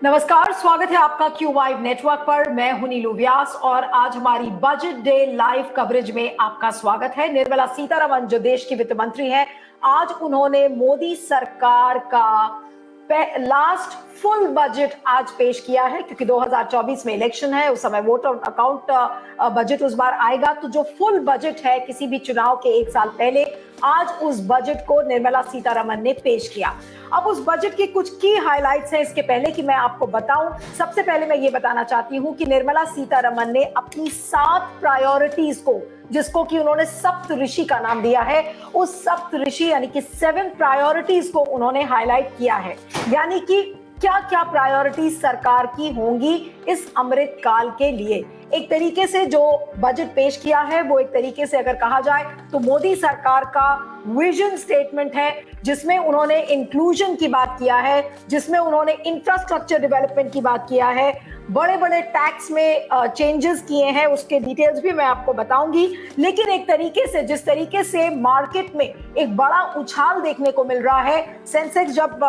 नमस्कार, स्वागत है आपका क्यू वाइव नेटवर्क पर। मैं हूं नीलू व्यास और आज हमारी बजट डे लाइव कवरेज में आपका स्वागत है। निर्मला सीतारमण जो देश की वित्त मंत्री है, आज उन्होंने मोदी सरकार का लास्ट फुल बजट आज पेश किया है, क्योंकि 2024 में इलेक्शन है, उस समय वोट और अकाउंट बजट उस बार आएगा। तो जो फुल बजट है किसी भी चुनाव के एक साल पहले, आज उस बजट को निर्मला सीतारमण ने पेश किया। अब उस बजट की कुछ की हाइलाइट्स हैं। इसके पहले कि मैं आपको बताऊं, सबसे पहले मैं ये बताना चाहती हूं कि निर्मला सीतारमण ने अपनी 7 प्रायोरिटीज को, जिसको कि उन्होंने सप्त ऋषि का नाम दिया है, उस सप्त ऋषि यानी कि 7 प्रायोरिटीज को उन्होंने हाईलाइट किया है। यानी कि क्या क्या प्रायोरिटीज सरकार की होंगी इस अमृत काल के लिए। एक तरीके से जो बजट पेश किया है वो एक तरीके से अगर कहा जाए तो मोदी सरकार का विजन स्टेटमेंट है, जिसमें उन्होंने इंक्लूजन की बात किया है, जिसमें उन्होंने इंफ्रास्ट्रक्चर डेवलपमेंट की बात किया है, बड़े बड़े टैक्स में चेंजेस किए हैं, उसके डिटेल्स भी मैं आपको बताऊंगी। लेकिन एक तरीके से जिस तरीके से मार्केट में एक बड़ा उछाल देखने को मिल रहा है, सेंसेक्स जब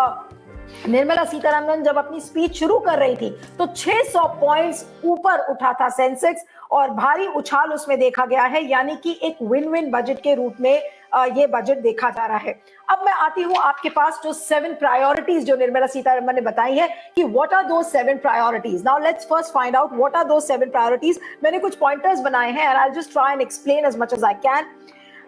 निर्मला सीतारमण जब अपनी स्पीच शुरू कर रही थी तो 600 पॉइंट्स ऊपर उठा था सेंसेक्स, और भारी उछाल उसमें देखा गया है। यानी कि एक विन विन बजट के रूप में ये बजट देखा जा रहा है। अब मैं आती हूं आपके पास जो 7 प्रायोरिटीज जो निर्मला सीतारमण ने बताई है कि what are the 7 priorities. Now let's first find out what are the 7 priorities. मैंने कुछ पॉइंटर्स बनाए हैं and I just try and explain as much as I can.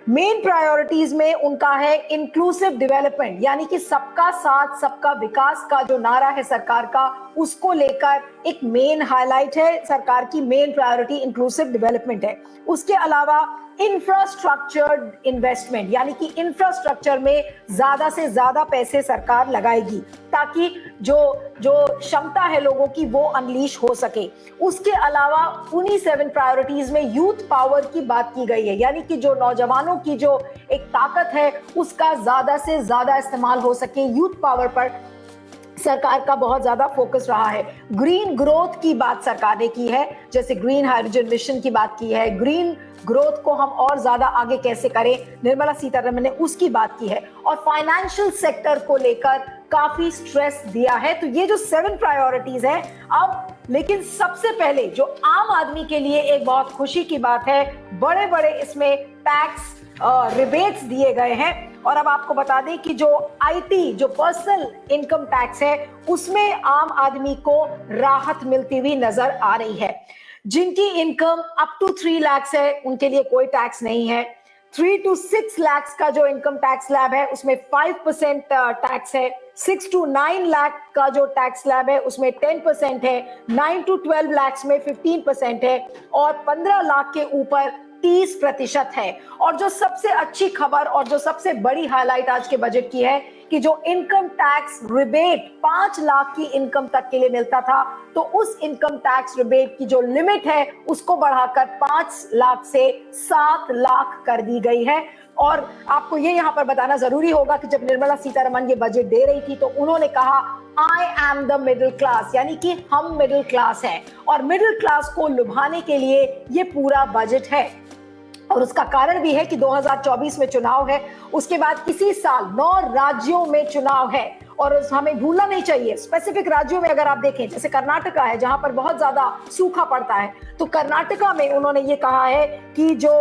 Main priorities में उनका है इंक्लूसिव डेवलपमेंट, यानी कि सबका साथ सबका विकास का जो नारा है सरकार का, उसको लेकर एक मेन हाईलाइट है। सरकार की मेन प्रायोरिटी इंक्लूसिव डेवलपमेंट है। उसके अलावा इंफ्रास्ट्रक्चर इन्वेस्टमेंट, यानी कि इंफ्रास्ट्रक्चर में ज्यादा से ज्यादा पैसे सरकार लगाएगी ताकि जो क्षमता है लोगों की वो अनलीश हो सके। उसके अलावा उन्हीं 7 प्रायोरिटीज में यूथ पावर की बात की गई है, यानी कि जो नौजवानों की जो एक ताकत है उसका ज्यादा से ज्यादा इस्तेमाल हो सके। यूथ पावर पर सरकार का बहुत ज्यादा फोकस रहा है। ग्रीन ग्रोथ की बात सरकार ने की है, जैसे ग्रीन हाइड्रोजन मिशन की बात की है। ग्रीन ग्रोथ को हम और ज्यादा आगे कैसे करें, निर्मला सीतारमण ने उसकी बात की है। और फाइनेंशियल सेक्टर को लेकर काफी स्ट्रेस दिया है। तो ये जो 7 प्रायोरिटीज है। अब लेकिन सबसे पहले जो आम आदमी के लिए एक बहुत खुशी की बात है, बड़े बड़े इसमें टैक्स रिबेट्स दिए गए हैं। और अब आपको बता दें कि जो आईटी जो पर्सनल इनकम टैक्स है, उसमें आम आदमी को राहत मिलती हुई नजर आ रही है। जिनकी इनकम अप टू 3 लाख है उनके लिए कोई टैक्स नहीं है। 3 to 6 लाख का जो इनकम टैक्स स्लैब है उसमें 5% टैक्स है। 6 to 9 लाख का जो टैक्स स्लैब है उसमें 10% है। 9 to 12 लाख में 15% है और 15 लाख के ऊपर 30% है। और जो सबसे अच्छी खबर और जो सबसे बड़ी हाईलाइट आज के बजट की है कि जो इनकम टैक्स रिबेट 5 लाख की इनकम तक के लिए मिलता था, तो उस इनकम टैक्स रिबेट की जो लिमिट है उसको बढ़ाकर 5 लाख से 7 लाख कर दी गई है। और आपको ये यहाँ पर बताना जरूरी होगा कि जब निर्मला सीतारमण ये बजट दे रही थी तो उन्होंने कहा I am the middle class, यानी कि हम मिडिल क्लास हैं। और मिडिल क्लास को लुभाने के लिए ये पूरा बजट है। और उसका कारण भी है कि 2024 में चुनाव है, उसके बाद इसी साल 9 राज्यों में चुनाव है। और हमें भूलना नहीं चाहिए, स्पेसिफिक राज्यों में अगर आप देखें, जैसे कर्नाटका है जहां पर बहुत ज्यादा सूखा पड़ता है, तो कर्नाटका में उन्होंने ये कहा है कि जो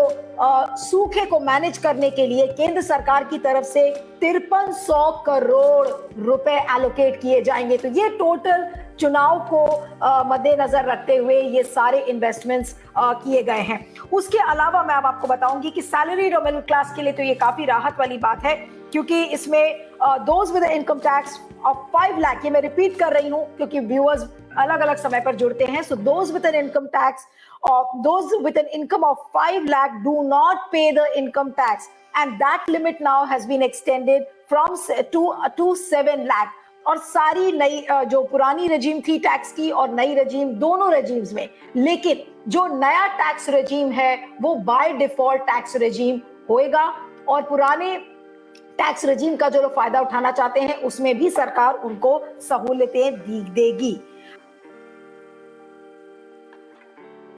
सूखे को मैनेज करने के लिए केंद्र सरकार की तरफ से 5300 करोड़ रुपए एलोकेट किए जाएंगे। तो ये टोटल चुनाव को मद्देनजर रखते हुए ये सारे इन्वेस्टमेंट्स किए गए हैं। उसके अलावा मैं अब आपको बताऊंगी कि सैलरीड और मिडिल क्लास के लिए तो ये काफी राहत वाली बात है, क्योंकि इसमें those with income tax of 5 lakh, ये मैं रिपीट कर रही हूं क्योंकि व्यूअर्स अलग अलग समय पर जुड़ते हैं। So those with an income tax of those with an income of 5 lakh do not pay the income tax, and that limit now has been extended from to 7 lakh। और सारी नई जो पुरानी रेजीम थी टैक्स की और नई regime, दोनों रेजीम्स में, लेकिन जो नया टैक्स रेजीम है वो बाय डिफॉल्ट टैक्स रेजीम होएगा। और पुराने टैक्स रेजीम का जो लोग फायदा उठाना चाहते हैं उसमें भी सरकार उनको सहूलतें देगी।